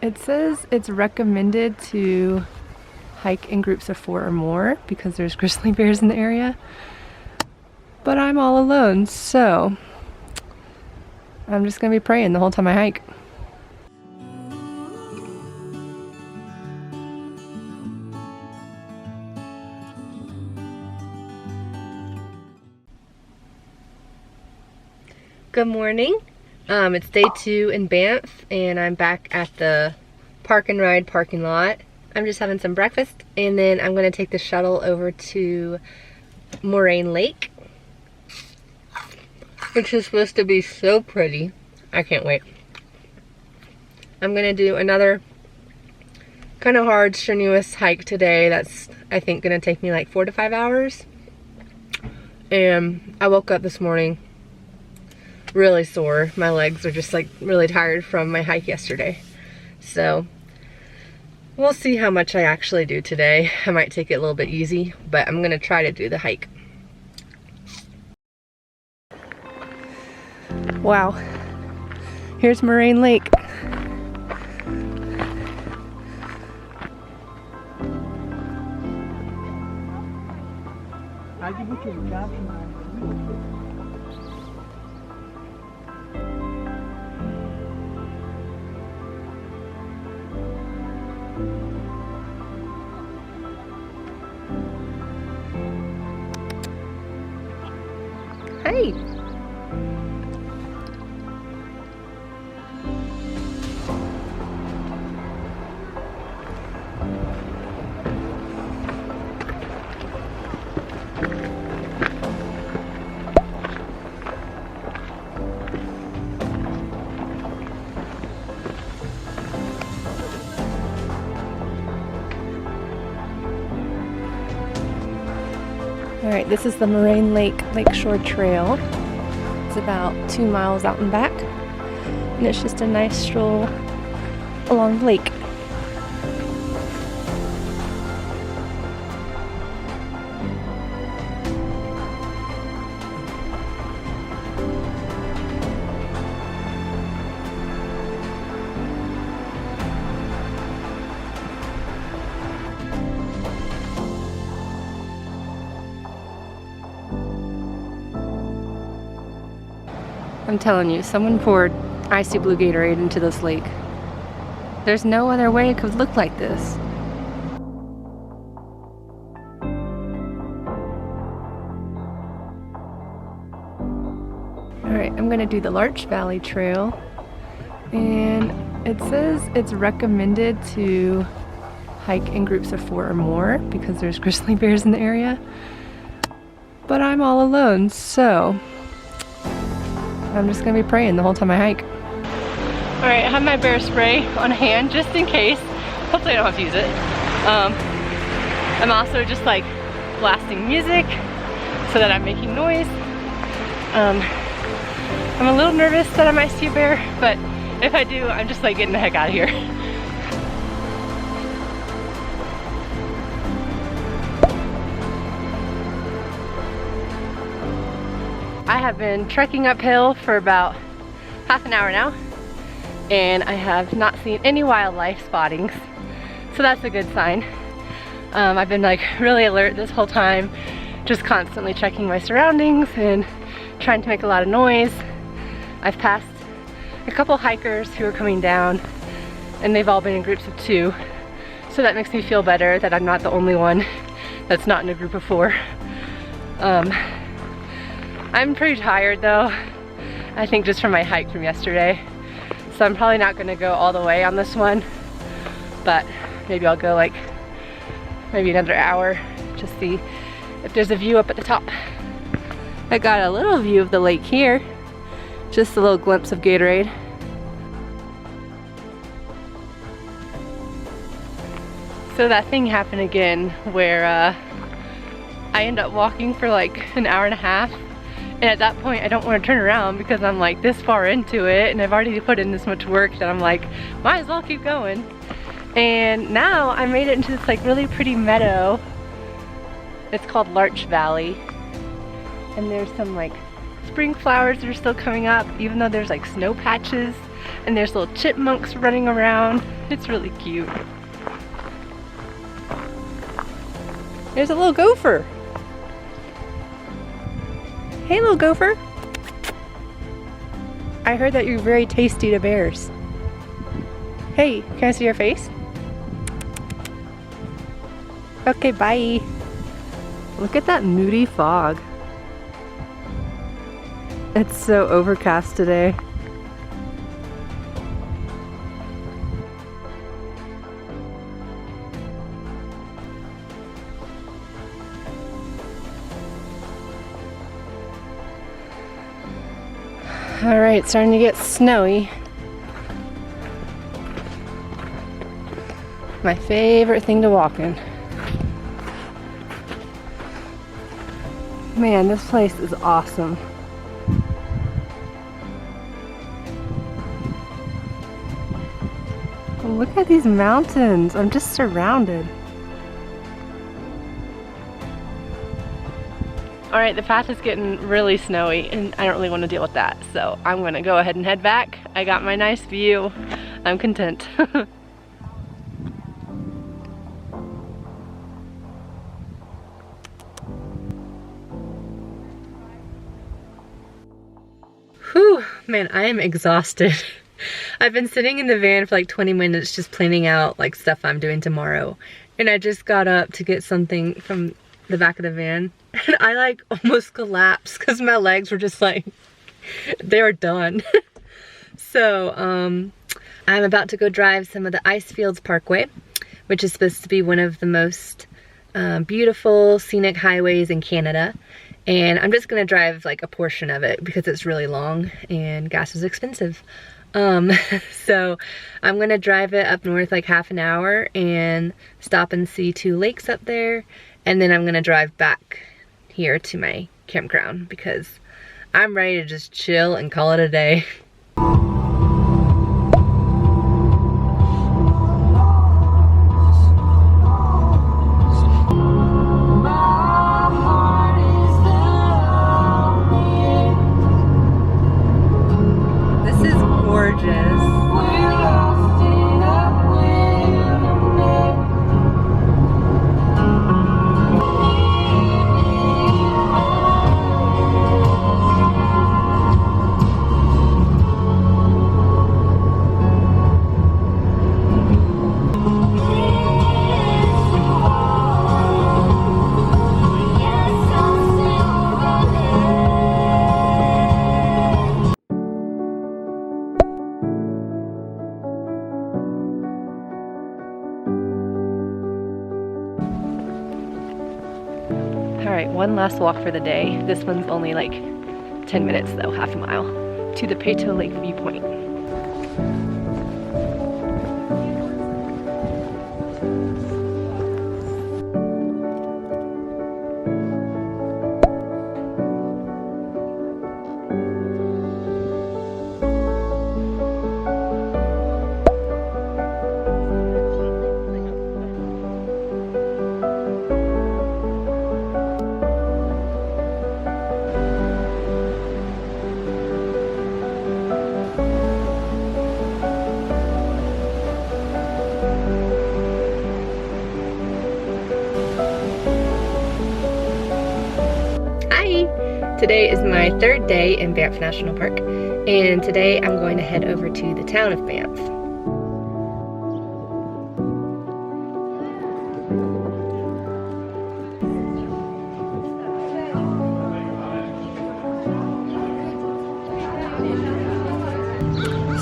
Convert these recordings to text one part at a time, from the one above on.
It says it's recommended to hike in groups of 4 or more because there's grizzly bears in the area. But I'm all alone, so I'm just gonna be praying the whole time I hike. Good morning. It's day 2 in Banff and I'm back at the park and ride parking lot. I'm just having some breakfast and then I'm gonna take the shuttle over to Moraine Lake, which is supposed to be so pretty. I can't wait. I'm gonna do another kind of hard, strenuous hike today that's, I think, gonna take me like 4 to 5 hours. And I woke up this morning really sore. My legs are just like really tired from my hike yesterday. So we'll see how much I actually do today. I might take it a little bit easy, but I'm gonna try to do the hike. Wow, here's Moraine Lake. Hey! Alright, this is the Moraine Lake Lakeshore Trail. It's about 2 miles out and back, and it's just a nice stroll along the lake. I'm telling you, someone poured icy blue Gatorade into this lake. There's no other way it could look like this. Alright, I'm gonna do the Larch Valley Trail, and it says it's recommended to hike in groups of 4 or more because there's grizzly bears in the area. But I'm all alone, so I'm just gonna be praying the whole time I hike. Alright, I have my bear spray on hand just in case. Hopefully I don't have to use it. I'm also just like blasting music so that I'm making noise. I'm a little nervous that I might see a bear, but if I do, I'm just like getting the heck out of here. I have been trekking uphill for about half an hour now, and I have not seen any wildlife spottings, so that's a good sign. I've been like really alert this whole time, just constantly checking my surroundings and trying to make a lot of noise. I've passed a couple hikers who are coming down, and they've all been in groups of 2, so that makes me feel better that I'm not the only one that's not in a group of 4. I'm pretty tired though, I think just from my hike from yesterday. So I'm probably not gonna go all the way on this one, but maybe I'll go like maybe another hour, just see if there's a view up at the top. I got a little view of the lake here, just a little glimpse of Gatorade. So that thing happened again where I end up walking for like an hour and a half. And at that point, I don't want to turn around because I'm like this far into it and I've already put in this much work that I'm like, might as well keep going. And now I made it into this like really pretty meadow. It's called Larch Valley. And there's some like spring flowers that are still coming up, even though there's like snow patches. And there's little chipmunks running around. It's really cute. There's a little gopher. Hey, little gopher. I heard that you're very tasty to bears. Hey, can I see your face? Okay, bye. Look at that moody fog. It's so overcast today. All right, it's starting to get snowy. My favorite thing to walk in. Man, this place is awesome. Look at these mountains. I'm just surrounded. Alright, the path is getting really snowy and I don't really want to deal with that. So I'm going to go ahead and head back. I got my nice view. I'm content. Whew, man, I am exhausted. I've been sitting in the van for like 20 minutes just planning out like stuff I'm doing tomorrow. And I just got up to get something from the back of the van and I like almost collapsed because my legs were just like, they were done. So I'm about to go drive some of the Icefields Parkway, which is supposed to be one of the most beautiful scenic highways in Canada. And I'm just gonna drive like a portion of it because it's really long and gas is expensive. So I'm gonna drive it up north like half an hour and stop and see 2 lakes up there. And then I'm gonna drive back here to my campground because I'm ready to just chill and call it a day. Alright, one last walk for the day. This one's only like 10 minutes though, half a mile, to the Peyto Lake viewpoint. Today is my 3rd day in Banff National Park, and today I'm going to head over to the town of Banff.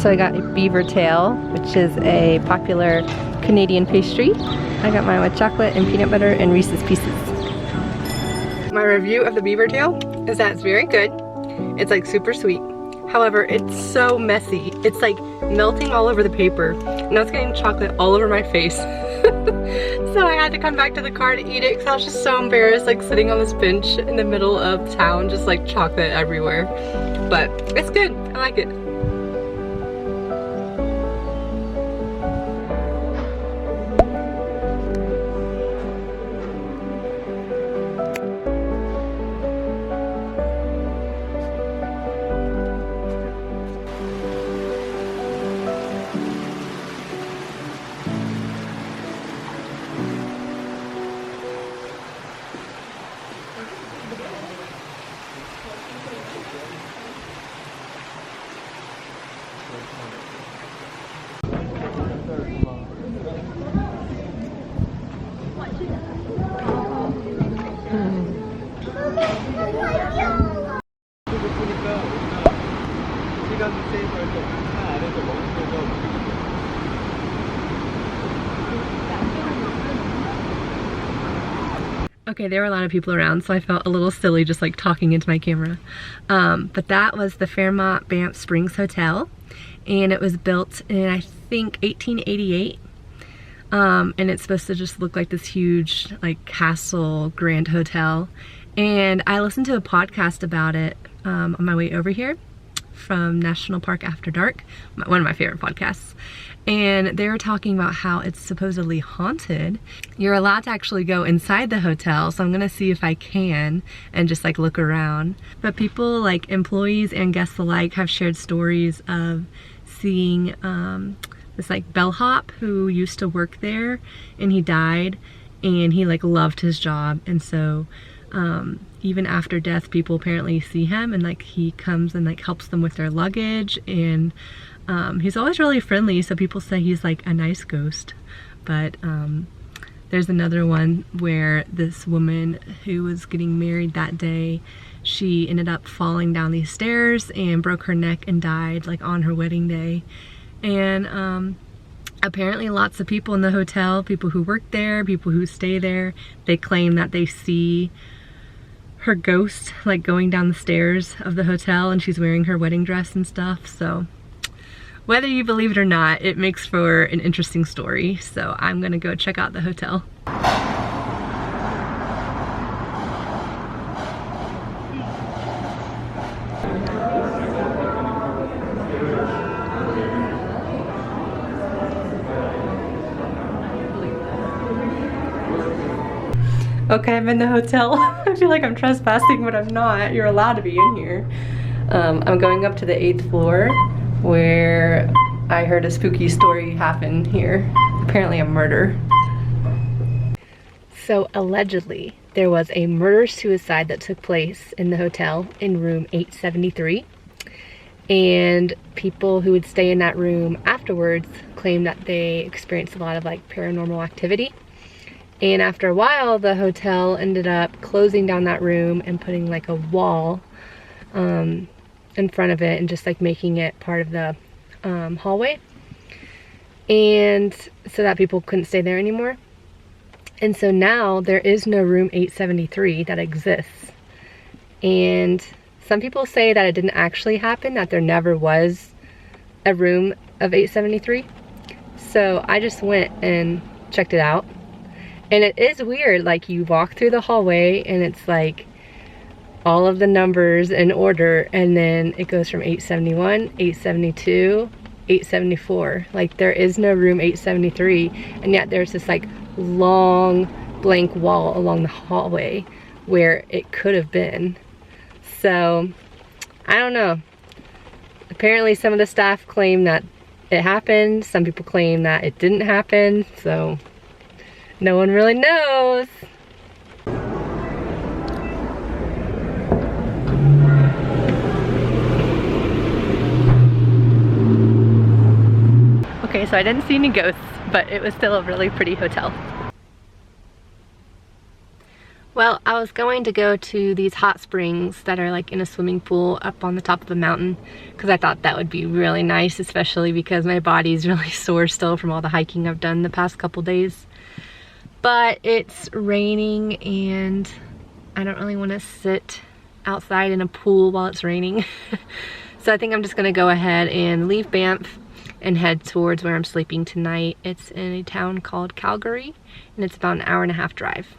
So I got a beavertail, which is a popular Canadian pastry. I got mine with chocolate and peanut butter and Reese's Pieces. My review of the beavertail is that it's very good. It's like super sweet. However, it's so messy. It's like melting all over the paper. And I was getting chocolate all over my face. So I had to come back to the car to eat it because I was just so embarrassed, like sitting on this bench in the middle of town, just like chocolate everywhere. But it's good, I like it. Okay, there were a lot of people around, so I felt a little silly just like talking into my camera. But that was the Fairmont Banff Springs Hotel, and it was built in, I think, 1888. And it's supposed to just look like this huge, like, castle grand hotel. And I listened to a podcast about it on my way over here from National Park After Dark, one of my favorite podcasts. And they were talking about how it's supposedly haunted. You're allowed to actually go inside the hotel, so I'm gonna see if I can and just like look around. But people, like employees and guests alike, have shared stories of seeing this like bellhop who used to work there, and he died, and he like loved his job, and so even after death people apparently see him, and like he comes and like helps them with their luggage, and he's always really friendly, so people say he's like a nice ghost. But there's another one where this woman who was getting married that day, she ended up falling down these stairs and broke her neck and died like on her wedding day. And apparently lots of people in the hotel, people who work there, people who stay there, they claim that they see her ghost like going down the stairs of the hotel, and she's wearing her wedding dress and stuff. So whether you believe it or not, it makes for an interesting story. So I'm gonna go check out the hotel. Okay, I'm in the hotel. I feel like I'm trespassing, but I'm not. You're allowed to be in here. I'm going up to the 8th floor, where I heard a spooky story happen here. Apparently a murder. So allegedly, there was a murder-suicide that took place in the hotel in room 873. And people who would stay in that room afterwards claimed that they experienced a lot of like paranormal activity. And after a while, the hotel ended up closing down that room and putting like a wall in front of it, and just like making it part of the hallway, and so that people couldn't stay there anymore. And so now there is no room 873 that exists. And some people say that it didn't actually happen, that there never was a room of 873. So I just went and checked it out. And it is weird, like you walk through the hallway and it's like all of the numbers in order, and then it goes from 871, 872, 874. Like there is no room 873, and yet there's this like long blank wall along the hallway where it could have been. So I don't know. Apparently some of the staff claim that it happened, some people claim that it didn't happen, so no one really knows. Okay, so I didn't see any ghosts, but it was still a really pretty hotel. Well, I was going to go to these hot springs that are like in a swimming pool up on the top of a mountain, because I thought that would be really nice, especially because my body's really sore still from all the hiking I've done the past couple days. But it's raining and I don't really want to sit outside in a pool while it's raining. So I think I'm just gonna go ahead and leave Banff and head towards where I'm sleeping tonight. It's in a town called Calgary, and it's about an hour-and-a-half drive.